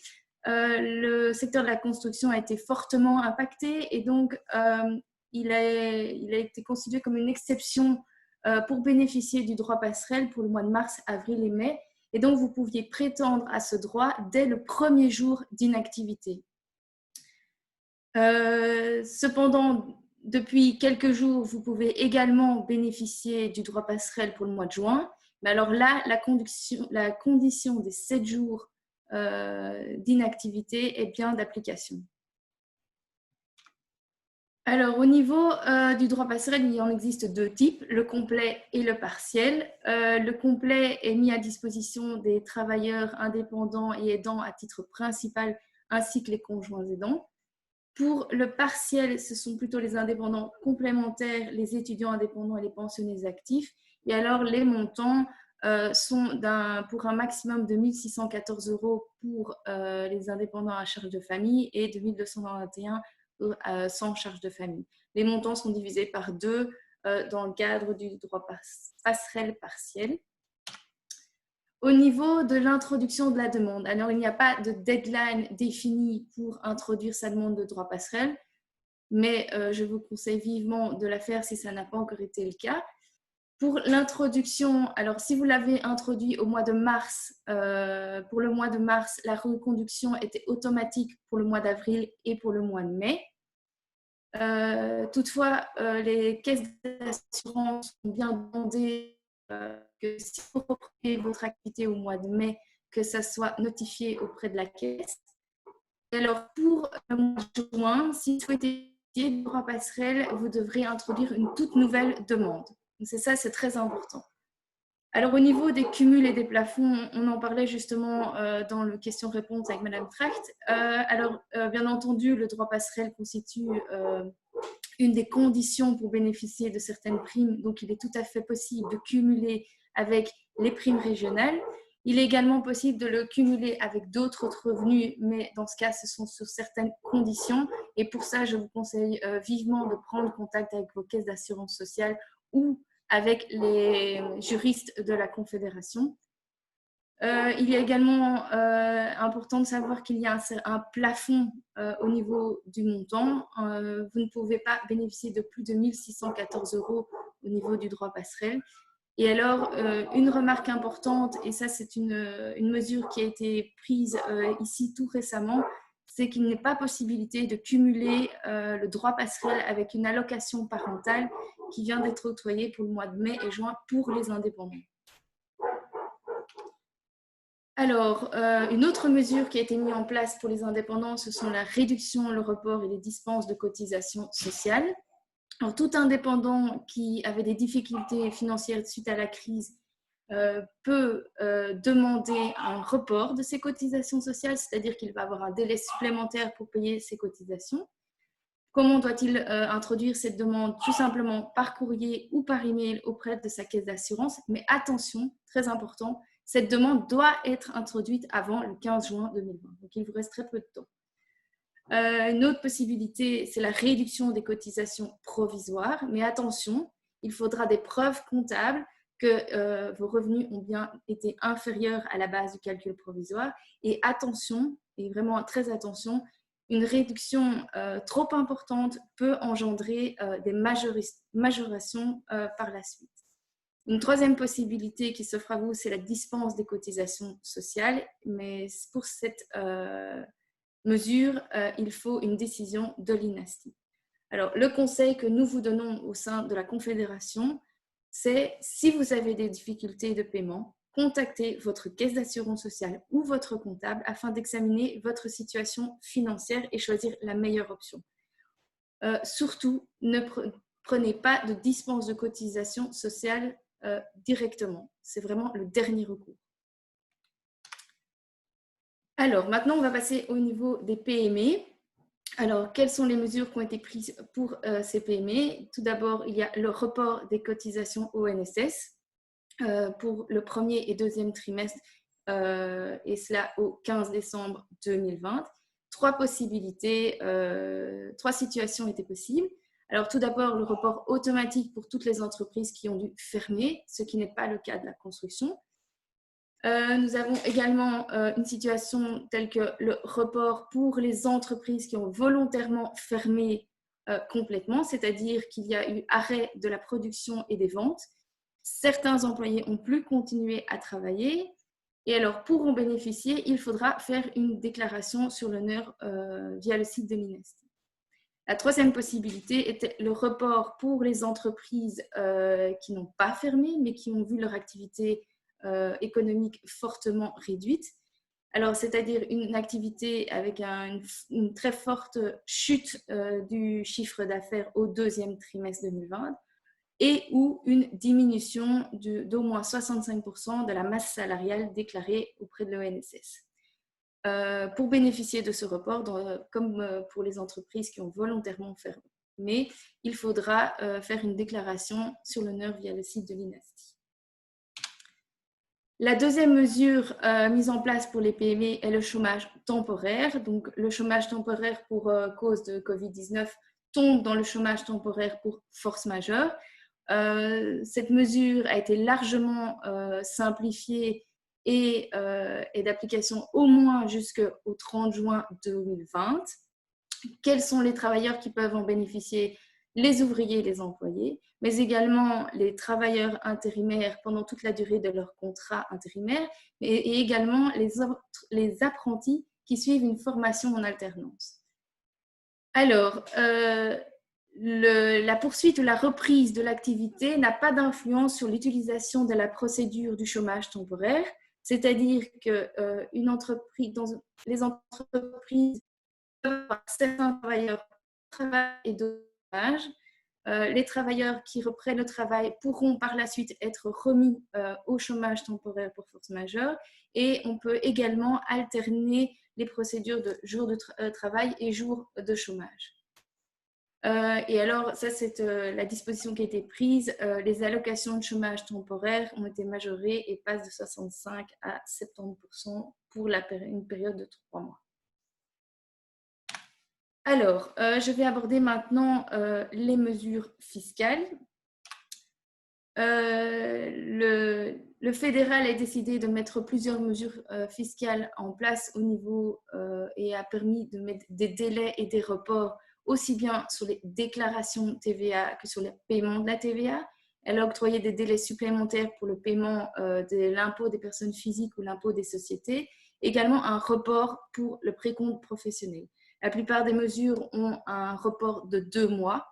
le secteur de la construction a été fortement impacté et donc il a été considéré comme une exception pour bénéficier du droit passerelle pour le mois de mars, avril et mai. Et donc, vous pouviez prétendre à ce droit dès le premier jour d'inactivité. Cependant, depuis quelques jours, vous pouvez également bénéficier du droit passerelle pour le mois de juin. Mais alors là, la condition des 7 jours d'inactivité est bien d'application. Alors, au niveau du droit passerelle, il en existe 2 types, le complet et le partiel. Le complet est mis à disposition des travailleurs indépendants et aidants à titre principal, ainsi que les conjoints aidants. Pour le partiel, ce sont plutôt les indépendants complémentaires, les étudiants indépendants et les pensionnés actifs. Et alors, les montants sont pour un maximum de 1 614 € pour les indépendants à charge de famille et de 1 221 sans charge de famille. Les montants sont divisés par 2 dans le cadre du droit passerelle partiel. Au niveau de l'introduction de la demande, alors il n'y a pas de deadline défini pour introduire sa demande de droit passerelle, mais je vous conseille vivement de la faire si ça n'a pas encore été le cas. Pour l'introduction, alors si vous l'avez introduit au mois de mars, pour le mois de mars, la reconduction était automatique pour le mois d'avril et pour le mois de mai. Toutefois, les caisses d'assurance ont bien demandé que si vous reprenez votre activité au mois de mai, que ça soit notifié auprès de la caisse. Et alors, pour le mois de juin, si vous souhaitez le droit passerelle, vous devrez introduire une toute nouvelle demande. C'est ça, c'est très important. Alors, au niveau des cumuls et des plafonds, on en parlait justement dans le question-réponse avec Madame Tracht. Bien entendu, le droit passerelle constitue une des conditions pour bénéficier de certaines primes. Donc, il est tout à fait possible de cumuler avec les primes régionales. Il est également possible de le cumuler avec d'autres revenus, mais dans ce cas, ce sont sur certaines conditions. Et pour ça, je vous conseille vivement de prendre contact avec vos caisses d'assurance sociale ou avec les juristes de la Confédération. Il est également important de savoir qu'il y a un plafond au niveau du montant. Vous ne pouvez pas bénéficier de plus de 1 614 € au niveau du droit passerelle. Et alors, une remarque importante, et ça c'est une mesure qui a été prise ici tout récemment, c'est qu'il n'est pas possibilité de cumuler le droit passerelle avec une allocation parentale qui vient d'être octroyée pour le mois de mai et juin pour les indépendants. Alors, une autre mesure qui a été mise en place pour les indépendants, ce sont la réduction, le report et les dispenses de cotisations sociales. Alors, tout indépendant qui avait des difficultés financières suite à la crise peut demander un report de ses cotisations sociales, c'est-à-dire qu'il va avoir un délai supplémentaire pour payer ses cotisations. Comment doit-il introduire cette demande? Tout simplement par courrier ou par email auprès de sa caisse d'assurance. Mais attention, très important, cette demande doit être introduite avant le 15 juin 2020. Donc, il vous reste très peu de temps. Une autre possibilité, c'est la réduction des cotisations provisoires. Mais attention, il faudra des preuves comptables que vos revenus ont bien été inférieurs à la base du calcul provisoire. Et attention, et vraiment très attention, une réduction trop importante peut engendrer des majorations par la suite. Une troisième possibilité qui s'offre à vous, c'est la dispense des cotisations sociales. Mais pour cette mesure, il faut une décision de l'INASTI. Alors, le conseil que nous vous donnons au sein de la Confédération, c'est si vous avez des difficultés de paiement, contactez votre caisse d'assurance sociale ou votre comptable afin d'examiner votre situation financière et choisir la meilleure option. Surtout, prenez pas de dispense de cotisation sociale directement. C'est vraiment le dernier recours. Alors, maintenant, on va passer au niveau des PME. Alors, quelles sont les mesures qui ont été prises pour ces PME? Tout d'abord, il y a le report des cotisations ONSS pour le premier et deuxième trimestre, et cela au 15 décembre 2020. Trois situations étaient possibles. Alors, tout d'abord, le report automatique pour toutes les entreprises qui ont dû fermer, ce qui n'est pas le cas de la construction. Nous avons également une situation telle que le report pour les entreprises qui ont volontairement fermé complètement, c'est-à-dire qu'il y a eu arrêt de la production et des ventes. Certains employés ont pu continuer à travailler. Et alors, pour en bénéficier, il faudra faire une déclaration sur l'honneur via le site de l'INEST. La troisième possibilité était le report pour les entreprises qui n'ont pas fermé, mais qui ont vu leur activité économique fortement réduite. Alors, c'est-à-dire une activité avec une très forte chute du chiffre d'affaires au deuxième trimestre 2020 et ou une diminution d'au moins 65% de la masse salariale déclarée auprès de l'ONSS. Pour bénéficier de ce report, comme pour les entreprises qui ont volontairement fermé, il faudra faire une déclaration sur l'honneur via le site de l'INASTI. La deuxième mesure mise en place pour les PME est le chômage temporaire. Donc, le chômage temporaire pour cause de Covid-19 tombe dans le chômage temporaire pour force majeure. Cette mesure a été largement simplifiée et d'application au moins jusqu'au 30 juin 2020. Quels sont les travailleurs qui peuvent en bénéficier? Les ouvriers et les employés, mais également les travailleurs intérimaires pendant toute la durée de leur contrat intérimaire, et également les apprentis qui suivent une formation en alternance. Alors, la poursuite ou la reprise de l'activité n'a pas d'influence sur l'utilisation de la procédure du chômage temporaire, c'est-à-dire que les entreprises peuvent avoir certains travailleurs travail et d'autres chômage. Les travailleurs qui reprennent le travail pourront par la suite être remis au chômage temporaire pour force majeure, et on peut également alterner les procédures de jours de travail et jours de chômage. Et alors, ça c'est la disposition qui a été prise. Les allocations de chômage temporaire ont été majorées et passent de 65 à 70% pour une période de 3 mois. Alors, je vais aborder maintenant les mesures fiscales. Le fédéral a décidé de mettre plusieurs mesures fiscales en place au niveau et a permis de mettre des délais et des reports aussi bien sur les déclarations TVA que sur le paiement de la TVA. Elle a octroyé des délais supplémentaires pour le paiement de l'impôt des personnes physiques ou l'impôt des sociétés, également un report pour le précompte professionnel. La plupart des mesures ont un report de 2 mois.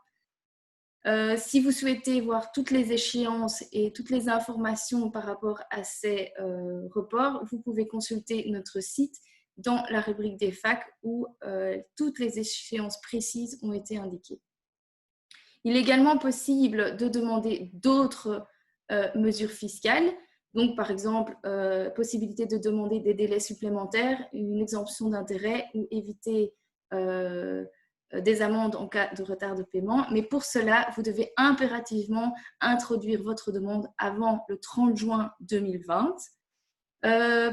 Si vous souhaitez voir toutes les échéances et toutes les informations par rapport à ces reports, vous pouvez consulter notre site dans la rubrique des FAQ où toutes les échéances précises ont été indiquées. Il est également possible de demander d'autres mesures fiscales. Donc, par exemple, possibilité de demander des délais supplémentaires, une exemption d'intérêt ou éviter des amendes en cas de retard de paiement. Mais pour cela, vous devez impérativement introduire votre demande avant le 30 juin 2020.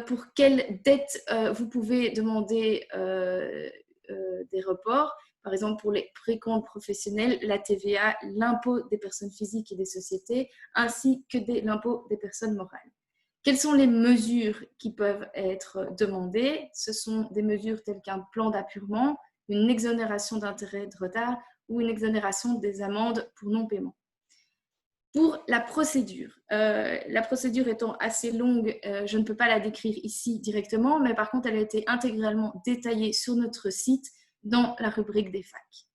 Pour quelle dette vous pouvez demander des reports? Par exemple, pour les précomptes professionnels, la TVA, l'impôt des personnes physiques et des sociétés, ainsi que l'impôt des personnes morales. Quelles sont les mesures qui peuvent être demandées? Ce sont des mesures telles qu'un plan d'appurement, une exonération d'intérêt de retard ou une exonération des amendes pour non-paiement. Pour la procédure étant assez longue, je ne peux pas la décrire ici directement, mais par contre, elle a été intégralement détaillée sur notre site dans la rubrique des FAQ.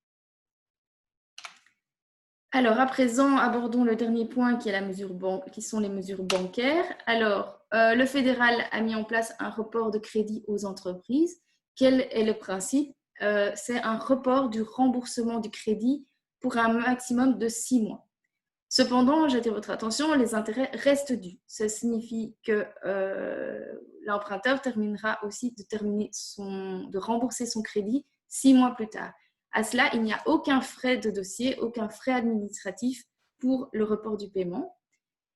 Alors, à présent, abordons le dernier point qui sont les mesures bancaires. Alors, le fédéral a mis en place un report de crédit aux entreprises. Quel est le principe? C'est un report du remboursement du crédit pour un maximum de 6 mois. Cependant, j'attire votre attention, les intérêts restent dus. Ça signifie que l'emprunteur terminera aussi de rembourser son crédit 6 mois plus tard. À cela, il n'y a aucun frais de dossier, aucun frais administratif pour le report du paiement.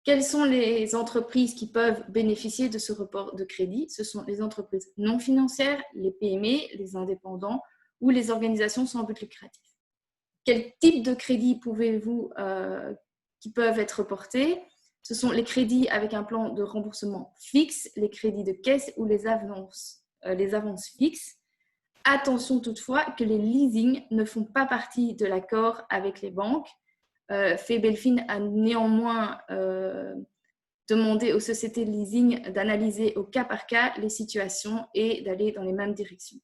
Quelles sont les entreprises qui peuvent bénéficier de ce report de crédit? Ce sont les entreprises non financières, les PME, les indépendants ou les organisations sans but lucratif. Quel type de crédit qui peuvent être reportés? Ce sont les crédits avec un plan de remboursement fixe, les crédits de caisse ou les avances fixes. Attention toutefois que les leasings ne font pas partie de l'accord avec les banques. Febelfin a néanmoins demandé aux sociétés de leasing d'analyser au cas par cas les situations et d'aller dans les mêmes directions.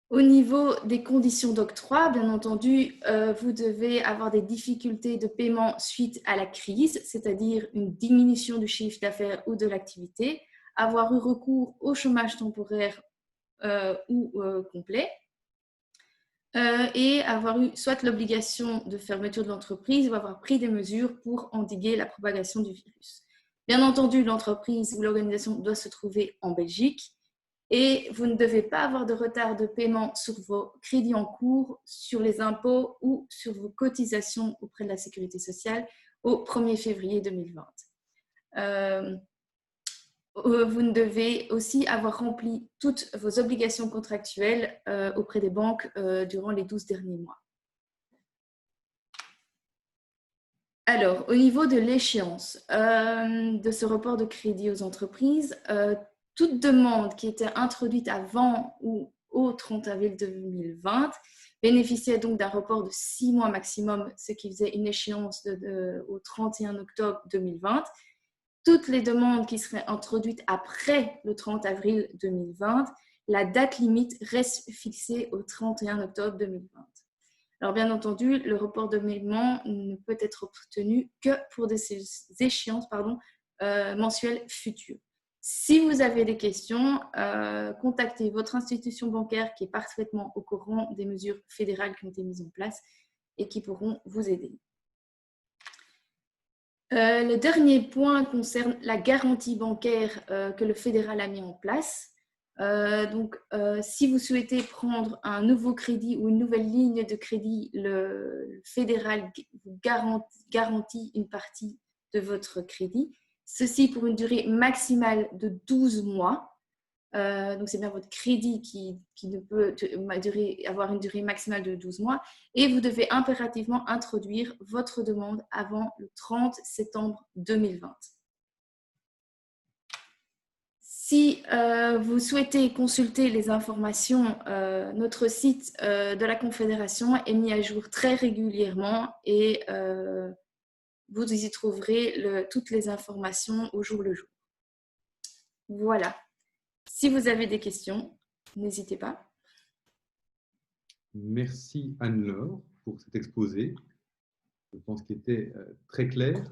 Au niveau des conditions d'octroi, bien entendu, vous devez avoir des difficultés de paiement suite à la crise, c'est-à-dire une diminution du chiffre d'affaires ou de l'activité, avoir eu recours au chômage temporaire ou complet, et avoir eu soit l'obligation de fermeture de l'entreprise ou avoir pris des mesures pour endiguer la propagation du virus. Bien entendu, l'entreprise ou l'organisation doit se trouver en Belgique et vous ne devez pas avoir de retard de paiement sur vos crédits en cours, sur les impôts ou sur vos cotisations auprès de la Sécurité sociale au 1er février 2020. Vous ne devez aussi avoir rempli toutes vos obligations contractuelles auprès des banques durant les 12 derniers mois. Alors, au niveau de l'échéance de ce report de crédit aux entreprises, toute demande qui était introduite avant ou au 30 avril 2020 bénéficiait donc d'un report de 6 mois maximum, ce qui faisait une échéance au 31 octobre 2020. Toutes les demandes qui seraient introduites après le 30 avril 2020, la date limite reste fixée au 31 octobre 2020. Alors bien entendu, le report de paiement ne peut être obtenu que pour des échéances mensuelles futures. Si vous avez des questions, contactez votre institution bancaire qui est parfaitement au courant des mesures fédérales qui ont été mises en place et qui pourront vous aider. Le dernier point concerne la garantie bancaire que le fédéral a mis en place. Si vous souhaitez prendre un nouveau crédit ou une nouvelle ligne de crédit, le fédéral vous garantit une partie de votre crédit. Ceci pour une durée maximale de 12 mois. Donc, c'est bien votre crédit qui ne peut avoir une durée maximale de 12 mois. Et vous devez impérativement introduire votre demande avant le 30 septembre 2020. Si vous souhaitez consulter les informations, notre site de la Confédération est mis à jour très régulièrement et vous y trouverez toutes les informations au jour le jour. Voilà. Si vous avez des questions, n'hésitez pas. Merci Anne-Laure pour cet exposé. Je pense qu'il était très clair.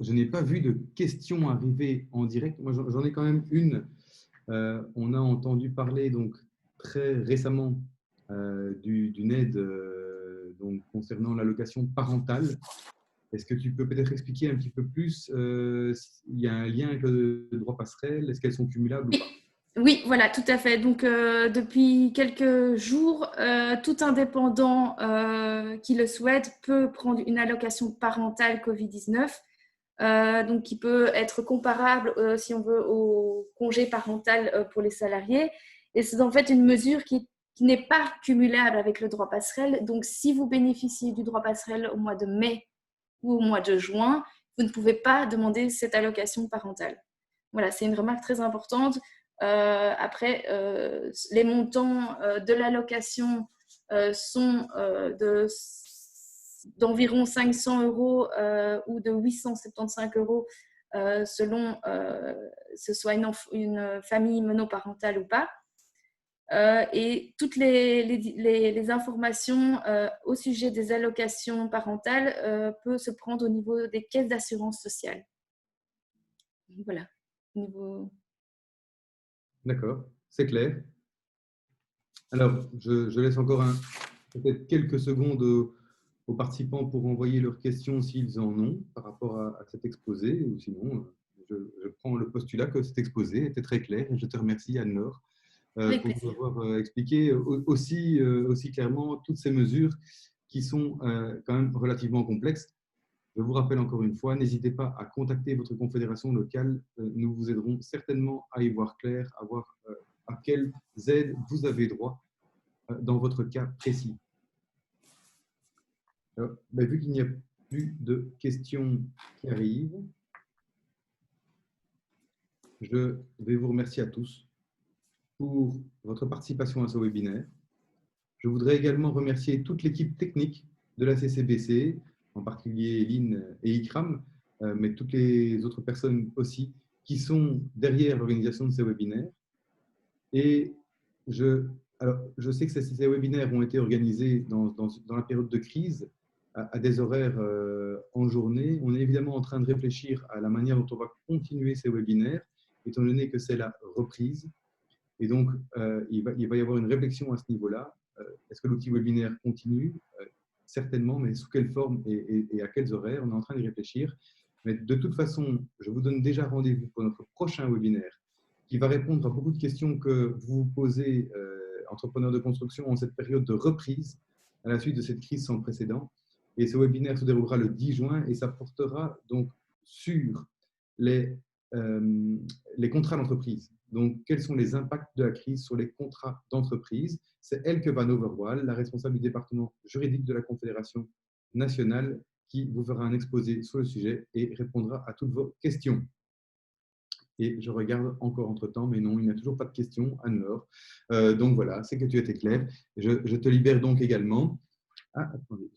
Je n'ai pas vu de questions arriver en direct. Moi, j'en ai quand même une. On a entendu parler donc, très récemment d'une aide donc, concernant l'allocation parentale. Est-ce que tu peux peut-être expliquer un petit peu plus s'il y a un lien avec le droit passerelle? Est-ce qu'elles sont cumulables ou pas? Oui, voilà, tout à fait. Donc, depuis quelques jours, tout indépendant qui le souhaite peut prendre une allocation parentale Covid-19, donc qui peut être comparable, si on veut, au congé parental pour les salariés. Et c'est en fait une mesure qui n'est pas cumulable avec le droit passerelle. Donc, si vous bénéficiez du droit passerelle au mois de mai ou au mois de juin, vous ne pouvez pas demander cette allocation parentale. Voilà, c'est une remarque très importante. Après, les montants de l'allocation sont d'environ 500 € ou de 875 € selon ce soit une famille monoparentale ou pas. Et toutes les informations au sujet des allocations parentales peuvent se prendre au niveau des caisses d'assurance sociale. Voilà. D'accord, c'est clair. Alors, je laisse encore peut-être quelques secondes aux participants pour envoyer leurs questions s'ils en ont par rapport à cet exposé. Ou sinon, je prends le postulat que cet exposé était très clair et je te remercie, Anne-Laure, Avec pour nous plaisir. avoir expliqué aussi clairement toutes ces mesures qui sont quand même relativement complexes. Je vous rappelle encore une fois, n'hésitez pas à contacter votre confédération locale. Nous vous aiderons certainement à y voir clair, à voir à quelles aides vous avez droit dans votre cas précis. Alors, vu qu'il n'y a plus de questions qui arrivent, je vais vous remercier à tous pour votre participation à ce webinaire. Je voudrais également remercier toute l'équipe technique de la CCBC, en particulier Lynn et Ikram, mais toutes les autres personnes aussi qui sont derrière l'organisation de ces webinaires. Et je sais que ces webinaires ont été organisés dans la période de crise, à des horaires en journée. On est évidemment en train de réfléchir à la manière dont on va continuer ces webinaires, étant donné que c'est la reprise. Et donc, il va y avoir une réflexion à ce niveau-là. Est-ce que l'outil webinaire continue? Certainement, mais sous quelle forme et à quels horaires? On est en train d'y réfléchir. Mais de toute façon, je vous donne déjà rendez-vous pour notre prochain webinaire qui va répondre à beaucoup de questions que vous vous posez, entrepreneurs de construction, en cette période de reprise à la suite de cette crise sans précédent. Et ce webinaire se déroulera le 10 juin et ça portera donc sur les contrats d'entreprise. Donc, quels sont les impacts de la crise sur les contrats d'entreprise? C'est Elke Van Overwal, la responsable du département juridique de la Confédération nationale, qui vous fera un exposé sur le sujet et répondra à toutes vos questions. Et je regarde encore entre-temps, mais non, il n'y a toujours pas de questions, Anne-Laure. Donc voilà, c'est que tu étais clair. Je te libère donc également. Ah, attendez.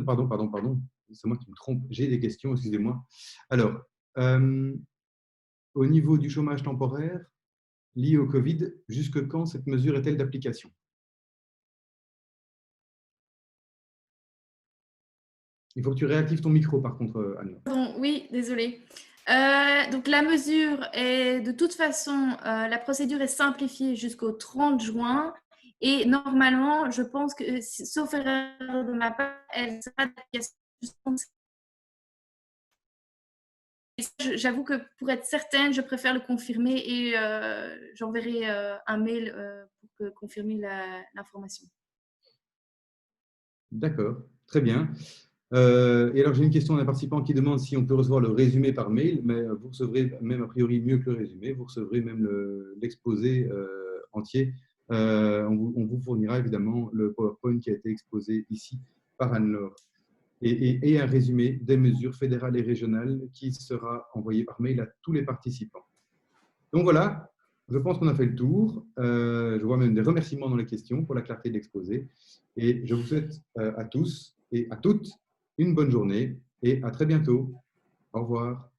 Pardon. C'est moi qui me trompe. J'ai des questions, excusez-moi. Alors, au niveau du chômage temporaire lié au Covid, jusque quand cette mesure est-elle d'application? Il faut que tu réactives ton micro, par contre, Anne. Bon, oui, désolée. Donc, la mesure est, de toute façon, la procédure est simplifiée jusqu'au 30 juin. Et normalement, je pense que, sauf erreur de ma part, elle sera d'application. J'avoue que pour être certaine, je préfère le confirmer et j'enverrai un mail pour confirmer l'information. D'accord, très bien. Et alors, j'ai une question d'un participant qui demande si on peut recevoir le résumé par mail, mais vous recevrez même a priori mieux que le résumé, vous recevrez même l'exposé entier. On vous fournira évidemment le PowerPoint qui a été exposé ici par Anne-Laure et un résumé des mesures fédérales et régionales qui sera envoyé par mail à tous les participants. Donc voilà, je pense qu'on a fait le tour. Je vois même des remerciements dans les questions pour la clarté de l'exposé. Et je vous souhaite à tous et à toutes une bonne journée et à très bientôt. Au revoir.